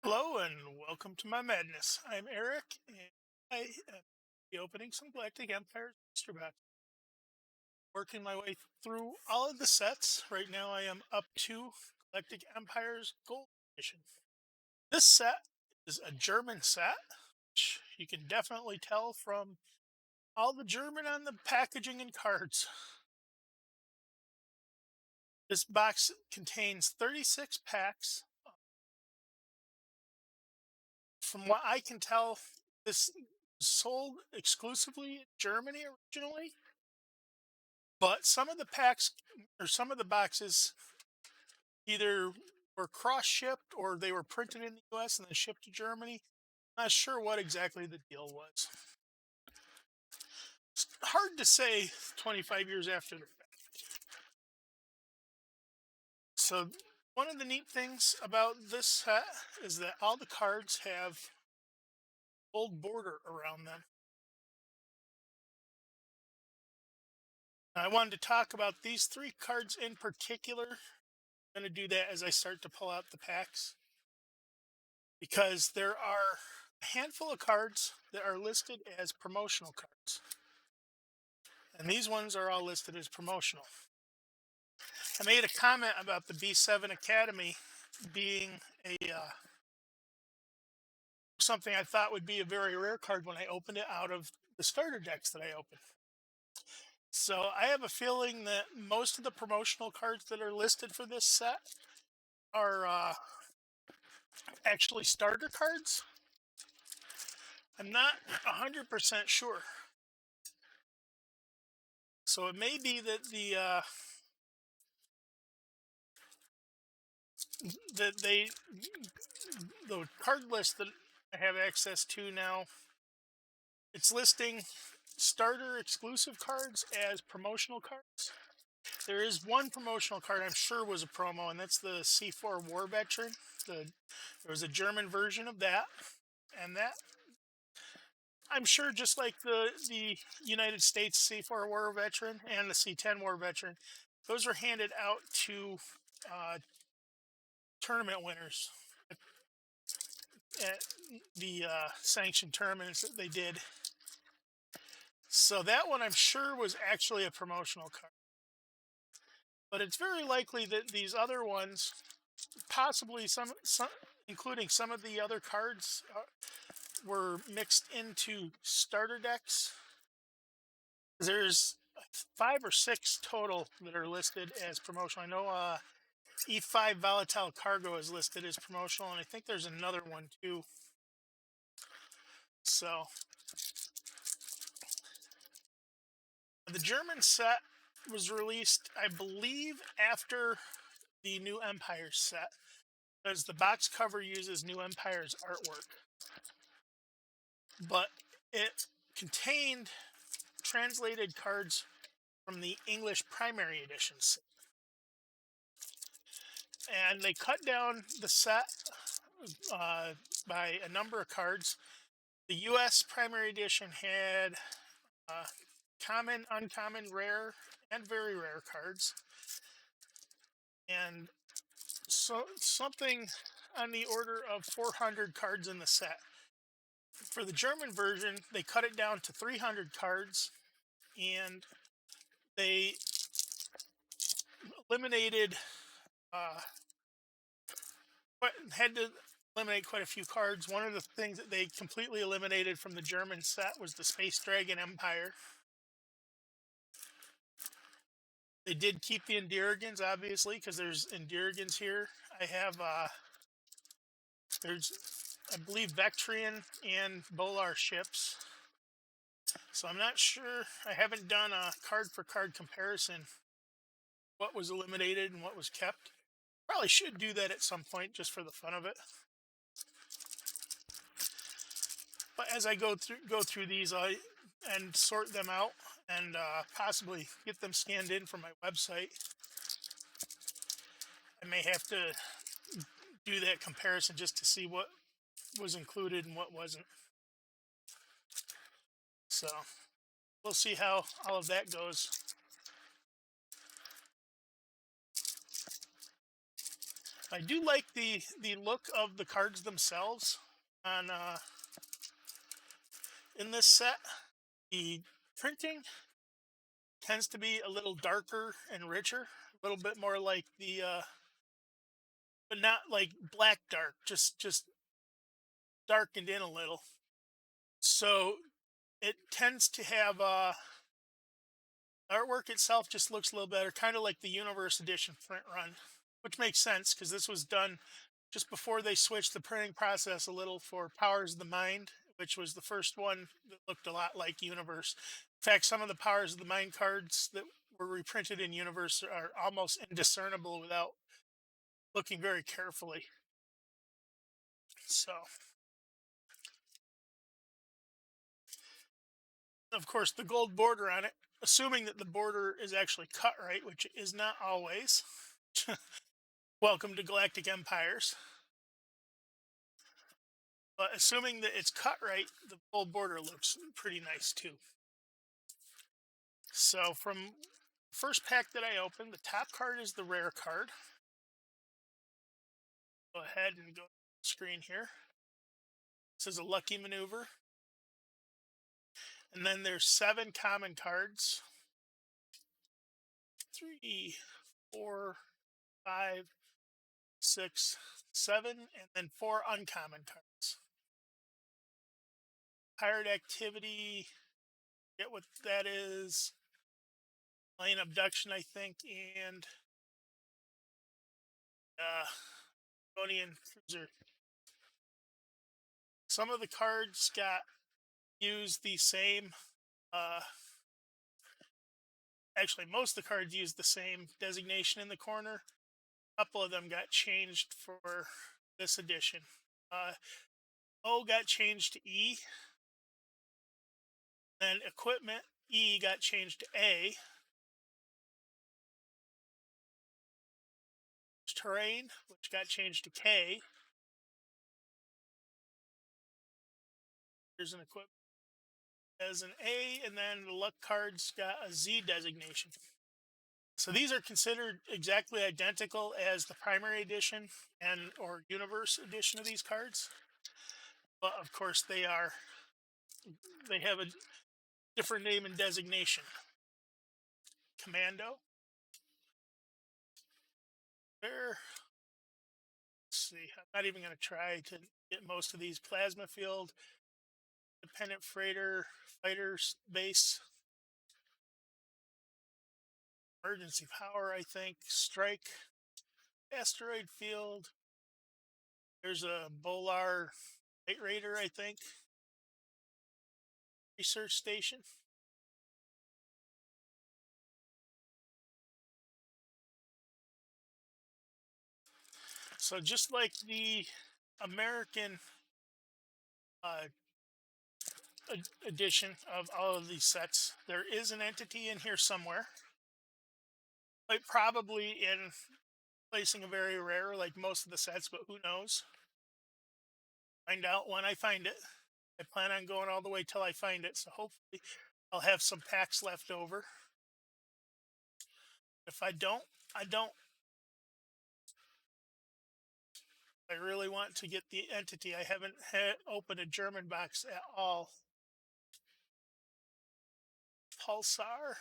Hello and welcome to my madness. I'm Eric, and I am be opening some Galactic Empire booster box. Working my way through all of the sets. Right now, I am up to Galactic Empire's Gold Edition. This set is a German set, which you can definitely tell from all the German on the packaging and cards. This box contains 36 packs. From what I can tell, this sold exclusively in Germany originally, but some of the packs or some of the boxes either were cross shipped or they were printed in the US and then shipped to Germany. Not sure what exactly the deal was. It's hard to say 25 years after the fact. So, one of the neat things about this set is that all the cards have gold border around them. I wanted to talk about these three cards in particular. I'm going to do that as I start to pull out the packs because there are a handful of cards that are listed as promotional cards. And these ones are all listed as promotional. I made a comment about the B7 Academy being a something I thought would be a very rare card when I opened it out of the starter decks that I opened. So I have a feeling that most of the promotional cards that are listed for this set are actually starter cards. I'm not 100% sure. So it may be that that they the card list that I have access to now, it's listing starter exclusive cards as promotional cards. There is one promotional card I'm sure was a promo, and that's the C4 War Veteran. There was a German version of that, and that I'm sure, just like the United States C4 War Veteran and the C10 War Veteran, those were handed out to uh, tournament winners at the sanctioned tournaments that they did. So that one I'm sure was actually a promotional card. But it's very likely that these other ones, possibly some including some of the other cards, were mixed into starter decks. There's five or six total that are listed as promotional. I know E5 Volatile Cargo is listed as promotional, and I think there's another one too. So the German set was released, I believe, after the New Empire set, because the box cover uses New Empire's artwork. But it contained translated cards from the English primary editions. And they cut down the set by a number of cards. The US primary edition had uh, common, uncommon, rare, and very rare cards. And so something on the order of 400 cards in the set. For the German version, they cut it down to 300 cards, and they eliminated, uh, had to eliminate quite a few cards. One of the things that they completely eliminated from the German set was the Space Dragon Empire. They did keep the Endirigans, obviously, because there's Endirigans here. I have, there's, I believe, Vectrian and Bolar ships. So I'm not sure. I haven't done a card for card comparison, what was eliminated and what was kept. Probably should do that at some point just for the fun of it. But as I go through these, and sort them out and possibly get them scanned in from my website, I may have to do that comparison just to see what was included and what wasn't. So we'll see how all of that goes. I do like the look of the cards themselves on in this set. The printing tends to be a little darker and richer, a little bit more like the but not like black dark, just darkened in a little. So it tends to have artwork itself just looks a little better, kind of like the Universe Edition print run, which makes sense because this was done just before they switched the printing process a little for Powers of the Mind, which was the first one that looked a lot like Universe. In fact, some of the Powers of the Mind cards that were reprinted in Universe are almost indiscernible without looking very carefully. So, of course, the gold border on it, assuming that the border is actually cut right, which is not always. Welcome to Galactic Empires. But assuming that it's cut right, the gold border looks pretty nice too. So from first pack that I opened, the top card is the rare card. Go ahead and go to the screen here. This is a lucky maneuver. And then there's 7 common cards. 3, 4, 5, 6, 7, and then 4 uncommon cards. Pirate activity, get what that is. Plane abduction, I think, and Estonian cruiser. Some of the cards got used the same. Uh, Actually, most of the cards used the same designation in the corner. A couple of them got changed for this edition. O got changed to E. Then equipment E got changed to A. Terrain, which got changed to K. There's an equipment as an A, and then the luck cards got a Z designation. So these are considered exactly identical as the primary edition and or universe edition of these cards. But of course they have a different name and designation. Commando. There. Let's see. I'm not even going to try to get most of these. Plasma field, dependent freighter, fighters base, emergency power, I think, strike, asteroid field. There's a Bolar light raider, I think, research station. So just like the American uh, edition of all of these sets, there is an entity in here somewhere. Like probably in placing a very rare, like most of the sets, but who knows? Find out when I find it. I plan on going all the way till I find it, so hopefully I'll have some packs left over. If I don't, I don't. I really want to get the entity. I haven't opened a German box at all. Pulsar.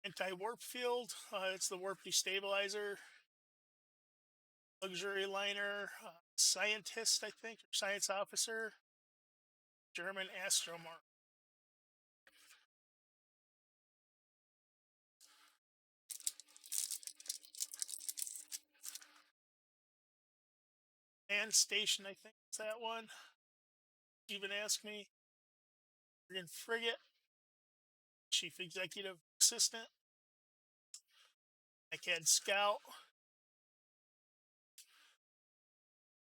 Anti-warp field. It's the warp destabilizer. Luxury liner. Scientist, I think, or science officer. German astromar. And station, I think, is that one. Even ask me. Friggin' frigate. Chief executive assistant. ICAD scout.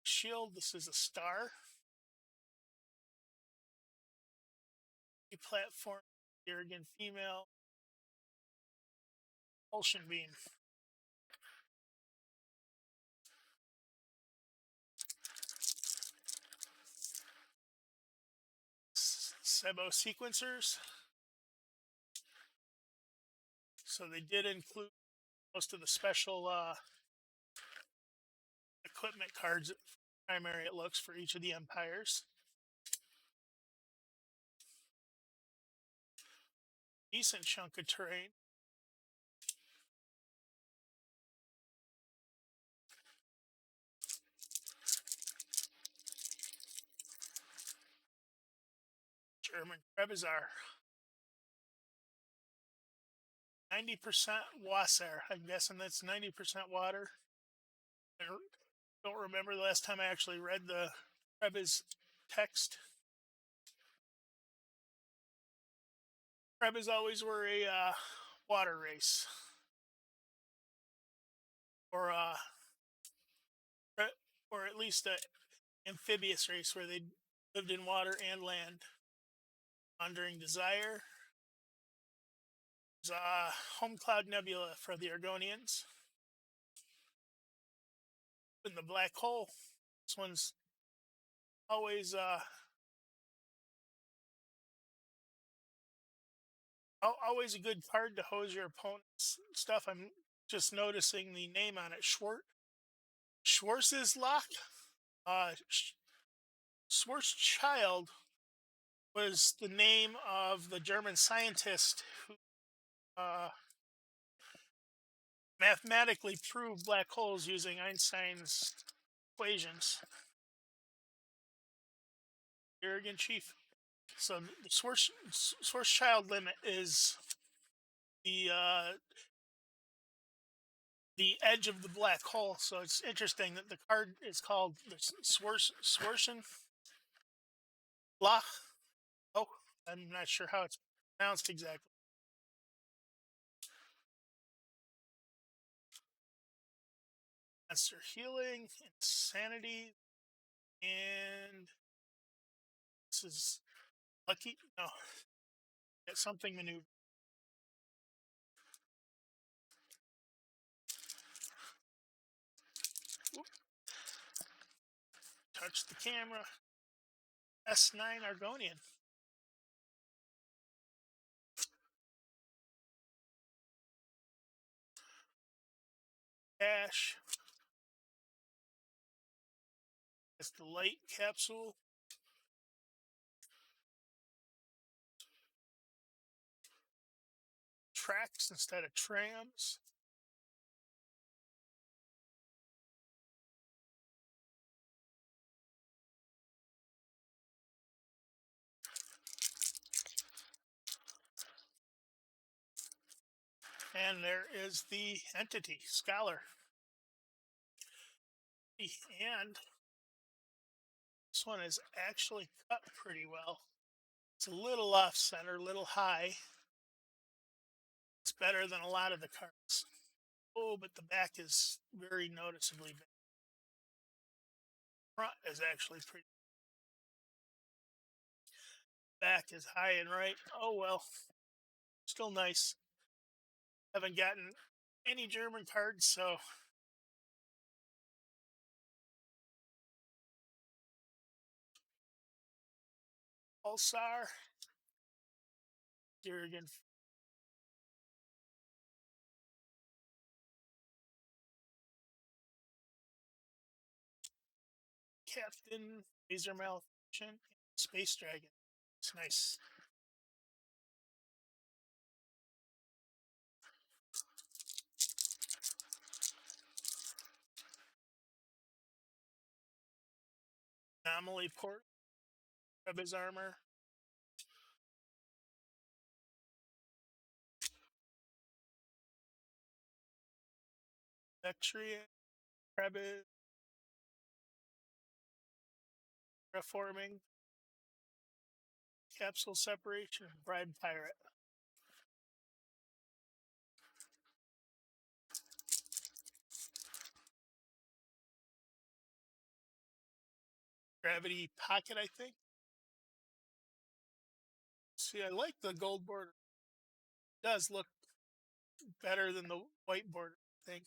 Shield. This is a star. A platform. Arrogant female. Propulsion beam. Sebo sequencers. So they did include most of the special equipment cards, primary it looks for each of the empires. Decent chunk of terrain. German Trebizar. 90% Wasser. I'm guessing that's 90% water. I don't remember the last time I actually read the Trebiz text. Trebiz always were a water race, or or at least a amphibious race where they lived in water and land. Wandering Desire. There's Home Cloud Nebula for the Argonians. In the black hole. This one's always always a good card to hose your opponent's stuff. I'm just noticing the name on it. Schwarzesloch. Uh, Schwarzschild was the name of the German scientist who mathematically proved black holes using Einstein's equations. Arrogant chief. So the Schwarzschild limit is the edge of the black hole. So it's interesting that the card is called the Swarschen Lach. Oh, I'm not sure how it's pronounced exactly. Monster healing, insanity, and this is lucky. No, get something maneuver. Whoop. Touch the camera. S9 Argonian. Dash. It's the light capsule. Tracks instead of trams. And there is the entity, Scholar. And this one is actually cut pretty well. It's a little off center, a little high. It's better than a lot of the cards. Oh, but the back is very noticeably big. Front is actually pretty. Back is high and right. Oh well, still nice. Haven't gotten any German cards, so Pulsar. Here again. Captain, Laser Malfunction, Space Dragon. It's nice. Anomaly Port, Reb's Armor. Vectrian, Rebis, Reforming, Capsule Separation, Bride Pirate. Gravity Pocket, I think. See, I like the gold border. It does look better than the white border, I think.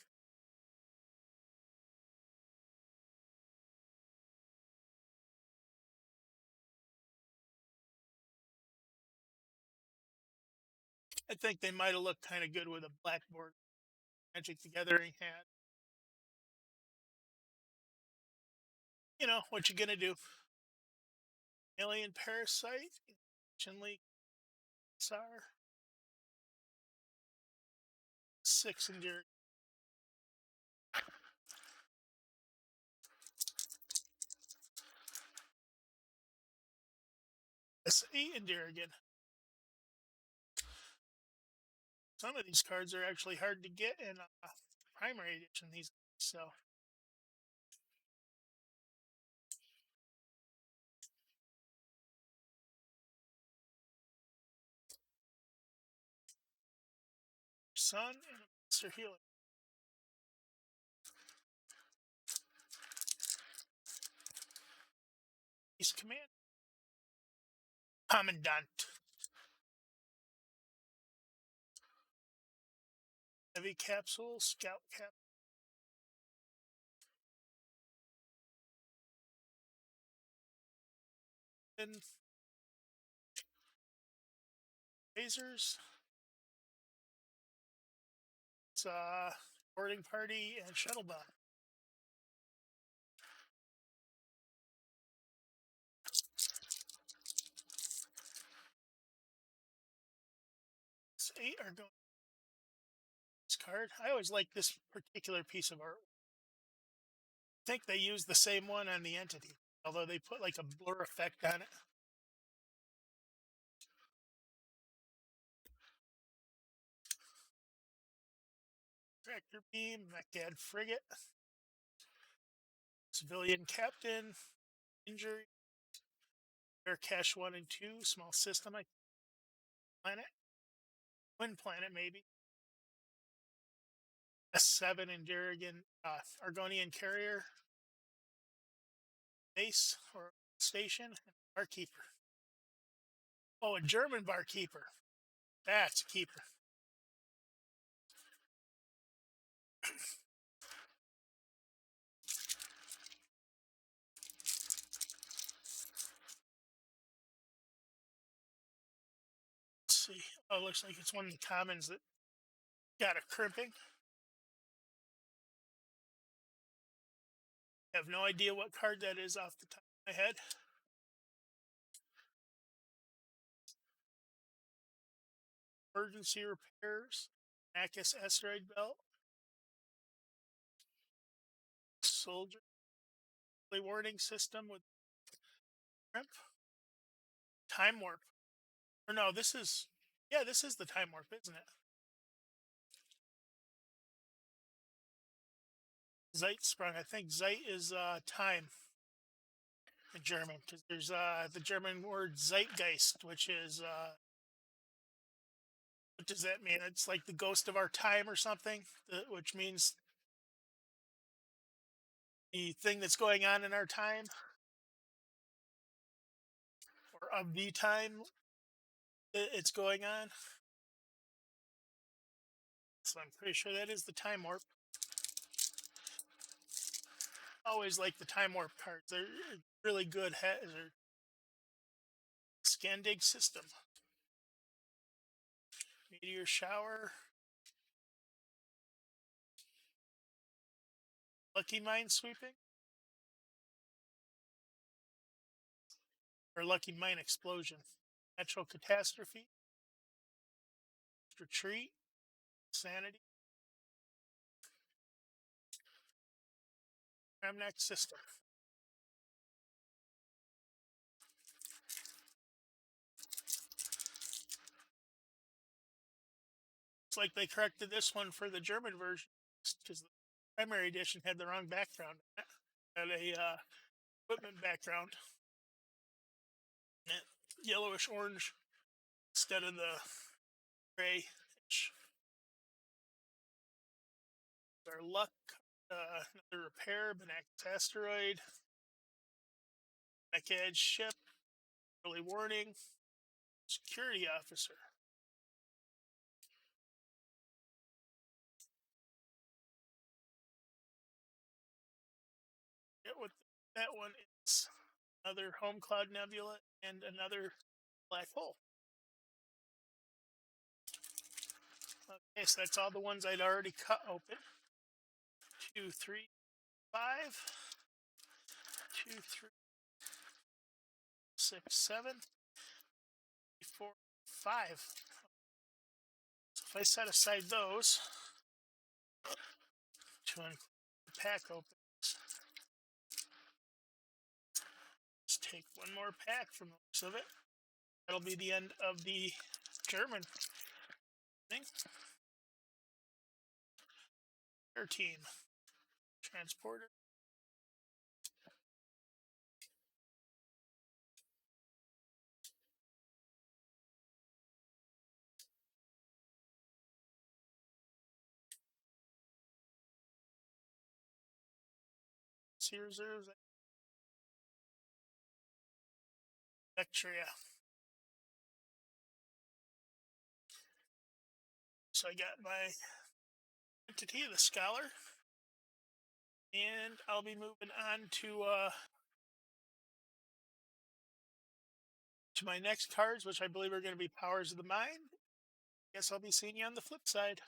I think they might have looked kind of good with a black border. Magic the Gathering hat. You know, what you gonna do? Alien Parasite, Chinley Sar, 6 Endure, S8 Endure again. Some of these cards are actually hard to get in primary edition these days, so Sun and a Master Healer. East Command. Commandant. Heavy Capsule, Scout Captain, Lasers. It's Boarding Party and Shuttle Bomb. It's 8 are going this card. I always like this particular piece of art. I think they use the same one on the Entity, although they put like a blur effect on it. Tractor Beam, Mechad Frigate, Civilian Captain, Injury, Air Cache 1 and 2, Small System, Planet, Twin Planet maybe, S7 and Durrigan, Argonian Carrier, Base or Station, and Barkeeper. Oh, a German Barkeeper. That's a keeper. Let's see. Oh, it looks like it's one of the commons that got a crimping. I have no idea what card that is off the top of my head. Emergency repairs, Akis asteroid belt, soldier warning system with crimp, time warp. Or no, this is this is the time warp, isn't it? Zeitsprung. I think Zeit is time in German because there's the German word Zeitgeist, which is what does that mean? It's like the ghost of our time or something, which means the thing that's going on in our time or of the time it's going on. So I'm pretty sure that is the time warp. Always like the time warp cards. They're really good. Scandig system, meteor shower, lucky mine sweeping, or lucky mine explosion, natural catastrophe, retreat, sanity, Ramnack system. It's like they corrected this one for the German version because the primary edition had the wrong background. It had a equipment background, yellowish orange instead of the gray. Our luck, another repair, Benac asteroid, Mech Edge ship, early warning, security officer. Get what that one is. Another home cloud nebula and another black hole. Okay, so that's all the ones I'd already cut open. 2, 3, 5. 2, 3, 6, 7, 4, 5. So if I set aside those to include the pack openings, let's take one more pack from the looks of it. That'll be the end of the German thing. 13. Transporter. Sea reserves. Bacteria. So I got my entity, the scholar, and I'll be moving on to my next cards, which I believe are going to be powers of the mind. Guess I'll be seeing you on the flip side.